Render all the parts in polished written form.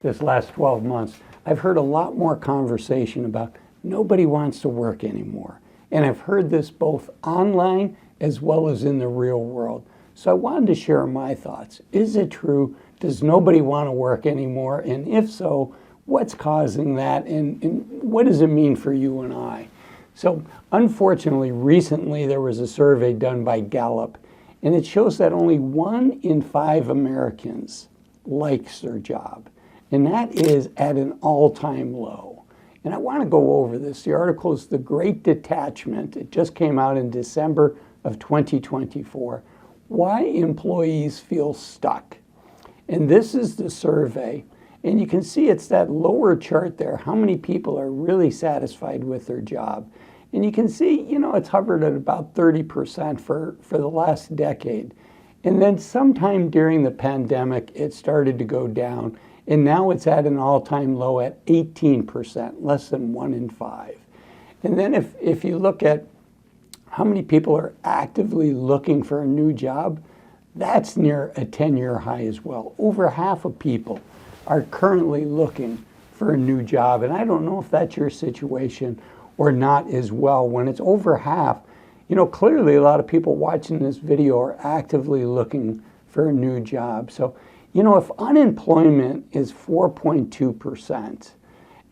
this last 12 months, I've heard a lot more conversation about nobody wants to work anymore. And I've heard this both online as well as in the real world. So I wanted to share my thoughts. Is it true? Does nobody want to work anymore? And if so, what's causing that? And what does it mean for you and I? So unfortunately, recently there was a survey done by Gallup, and it shows that only 1 in 5 Americans likes their job. And that is at an all-time low. And I want to go over this. The article is The Great Detachment. It just came out in December of 2024. Why employees feel stuck. And this is the survey. And you can see it's that lower chart there, how many people are really satisfied with their job. And you can see, it's hovered at about 30% for the last decade. And then sometime during the pandemic, it started to go down. And now it's at an all-time low at 18%, less than 1 in 5. And then if you look at how many people are actively looking for a new job, that's near a 10-year high as well. Over half of people are currently looking for a new job. And I don't know if that's your situation or not as well. When it's over half, clearly a lot of people watching this video are actively looking for a new job. So, if unemployment is 4.2%,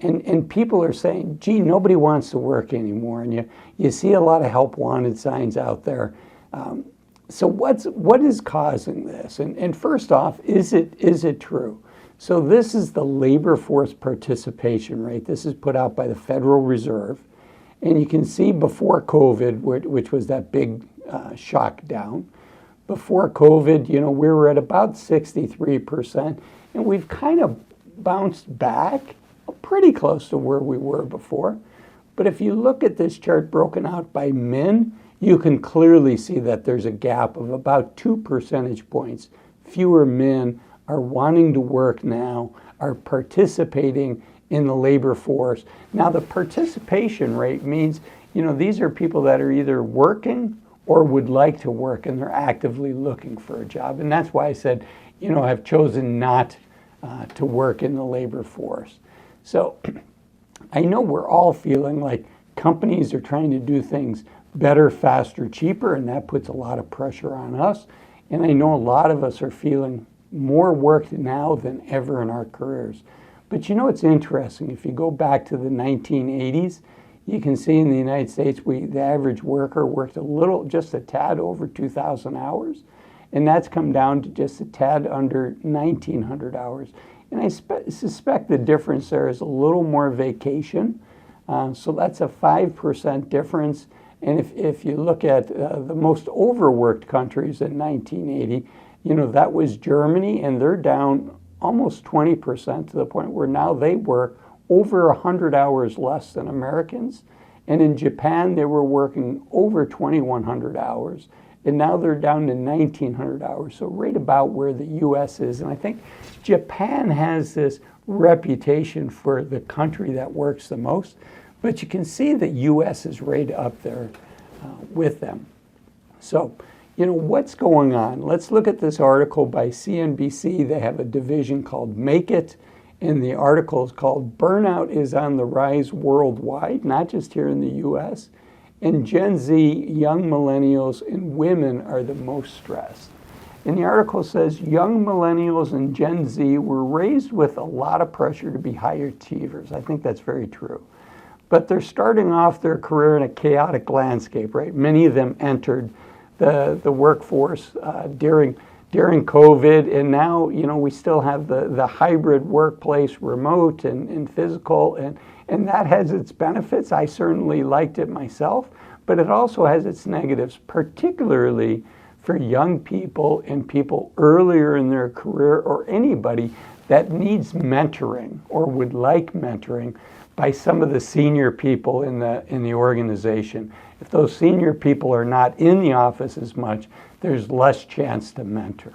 and people are saying, gee, nobody wants to work anymore, and you see a lot of help wanted signs out there. So what is causing this? And first off, is it true? So this is the labor force participation rate. This is put out by the Federal Reserve. And you can see before COVID, which was that big shock down, before COVID, we were at about 63%, and we've kind of bounced back pretty close to where we were before. But if you look at this chart broken out by men, you can clearly see that there's a gap of about 2 percentage points. Fewer men are wanting to work now, are participating in the labor force. Now, the participation rate means, these are people that are either working or would like to work, and they're actively looking for a job. And that's why I said, I've chosen not to work in the labor force. So I know we're all feeling like companies are trying to do things better, faster, cheaper, and that puts a lot of pressure on us. And I know a lot of us are feeling more work now than ever in our careers. But it's interesting. If you go back to the 1980s, you can see in the United States, the average worker worked just a tad over 2,000 hours. And that's come down to just a tad under 1,900 hours. And I suspect the difference there is a little more vacation. So that's a 5% difference. And if you look at the most overworked countries in 1980, that was Germany, and they're down almost 20% to the point where now they work over 100 hours less than Americans. And in Japan, they were working over 2,100 hours. And now they're down to 1,900 hours. So right about where the U.S. is. And I think Japan has this reputation for the country that works the most. But you can see the U.S. is right up there with them. So, what's going on? Let's look at this article by CNBC. They have a division called Make It. And the article is called Burnout is on the Rise Worldwide, not just here in the U.S. And Gen Z, young millennials, and women are the most stressed. And the article says young millennials and Gen Z were raised with a lot of pressure to be high achievers. I think that's very true. But they're starting off their career in a chaotic landscape, right? Many of them entered the workforce during COVID, and now, we still have the hybrid workplace, remote and physical, and that has its benefits. I certainly liked it myself, but it also has its negatives, particularly for young people and people earlier in their career, or anybody that needs mentoring or would like mentoring by some of the senior people in the organization. If those senior people are not in the office as much, there's less chance to mentor.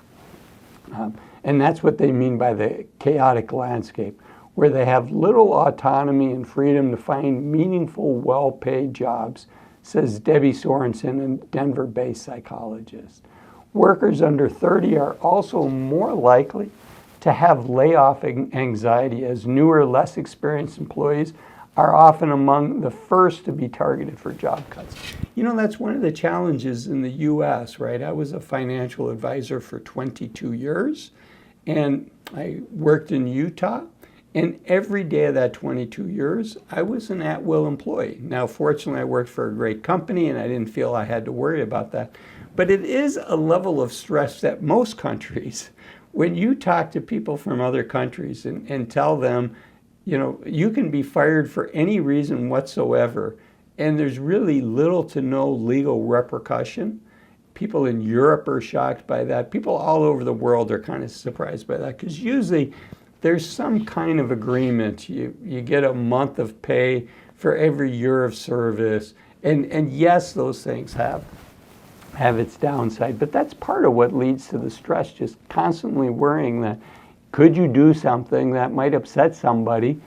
And that's what they mean by the chaotic landscape, where they have little autonomy and freedom to find meaningful, well-paid jobs, says Debbie Sorensen, a Denver-based psychologist. Workers under 30 are also more likely to have layoff anxiety, as newer, less experienced employees are often among the first to be targeted for job cuts. You know, that's one of the challenges in the U.S., right? I was a financial advisor for 22 years, and I worked in Utah. And every day of that 22 years, I was an at-will employee. Now, fortunately, I worked for a great company, and I didn't feel I had to worry about that. But it is a level of stress that most countries, when you talk to people from other countries and tell them, you know, you can be fired for any reason whatsoever, and there's really little to no legal repercussion. People in Europe are shocked by that. People all over the world are kind of surprised by that, because usually there's some kind of agreement. You get a month of pay for every year of service. And yes, those things have its downside, but that's part of what leads to the stress, just constantly worrying that could you do something that might upset somebody,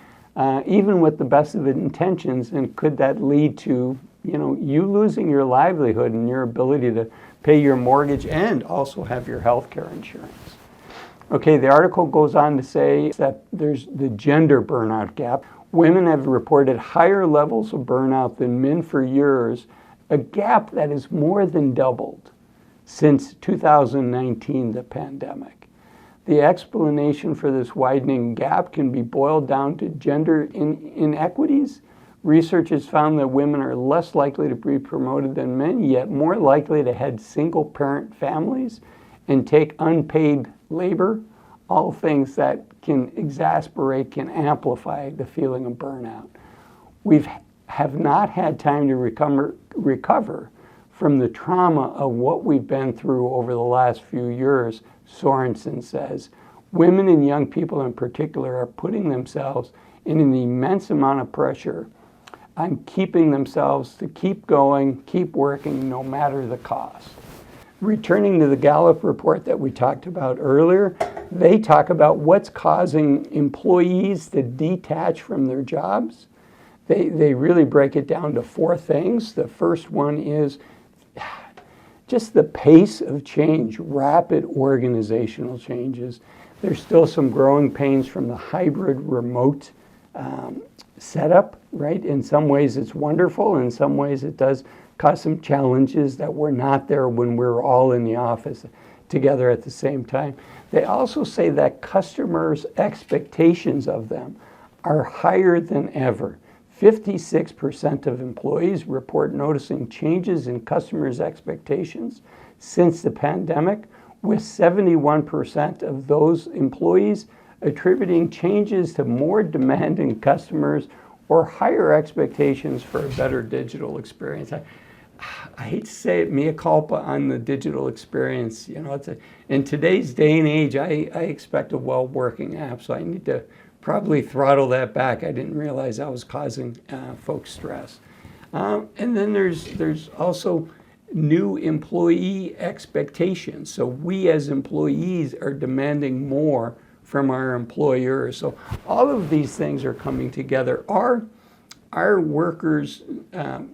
even with the best of intentions, and could that lead to, you know, you losing your livelihood and your ability to pay your mortgage and also have your health care insurance. Okay, the article goes on to say that there's the gender burnout gap. Women have reported higher levels of burnout than men for years, a gap that has more than doubled since 2019, the pandemic. The explanation for this widening gap can be boiled down to gender inequities. Research has found that women are less likely to be promoted than men, yet more likely to head single-parent families and take unpaid labor, all things that can exasperate, can amplify the feeling of burnout. We have not had time to recover from the trauma of what we've been through over the last few years, Sorensen says. Women and young people in particular are putting themselves in an immense amount of pressure on keeping themselves to keep going, keep working, no matter the cost. Returning to the Gallup report that we talked about earlier, they talk about what's causing employees to detach from their jobs. They really break it down to 4 things. The first one is just the pace of change, rapid organizational changes. There's still some growing pains from the hybrid remote setup, right? In some ways it's wonderful. In some ways it does cause some challenges that were not there when we were all in the office together at the same time. They also say that customers' expectations of them are higher than ever. 56% of employees report noticing changes in customers' expectations since the pandemic, with 71% of those employees attributing changes to more demanding customers or higher expectations for a better digital experience. I hate to say it, mea culpa on the digital experience. You know, in today's day and age, I expect a well-working app, so I need to probably throttle that back. I didn't realize I was causing folks stress. And then there's also new employee expectations. So we as employees are demanding more from our employers. So all of these things are coming together. Are workers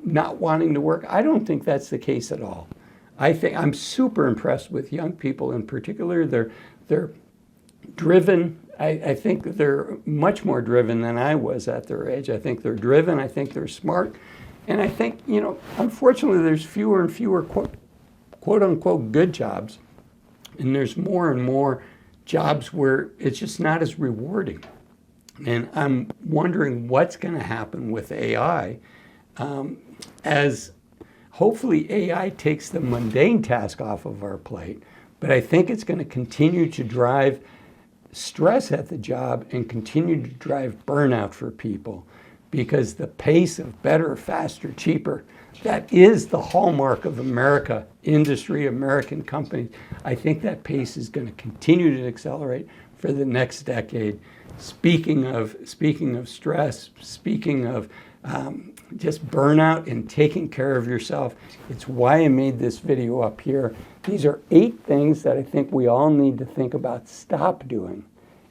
not wanting to work? I don't think that's the case at all. I think I'm super impressed with young people in particular. They're driven. I think they're much more driven than I was at their age. I think they're driven. I think they're smart. And I think, you know, unfortunately, there's fewer and fewer quote unquote good jobs. And there's more and more jobs where it's just not as rewarding. And I'm wondering what's going to happen with AI as hopefully AI takes the mundane task off of our plate. But I think it's going to continue to drive stress at the job and continue to drive burnout for people, because the pace of better, faster, cheaper, that is the hallmark of America industry, American companies. I think that pace is going to continue to accelerate for the next decade. Speaking of stress, speaking of just burnout and taking care of yourself, it's why I made this video up here. These are 8 things that I think we all need to think about, stop doing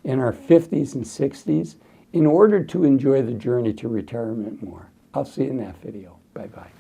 in our 50s and 60s in order to enjoy the journey to retirement more. I'll see you in that video. Bye-bye.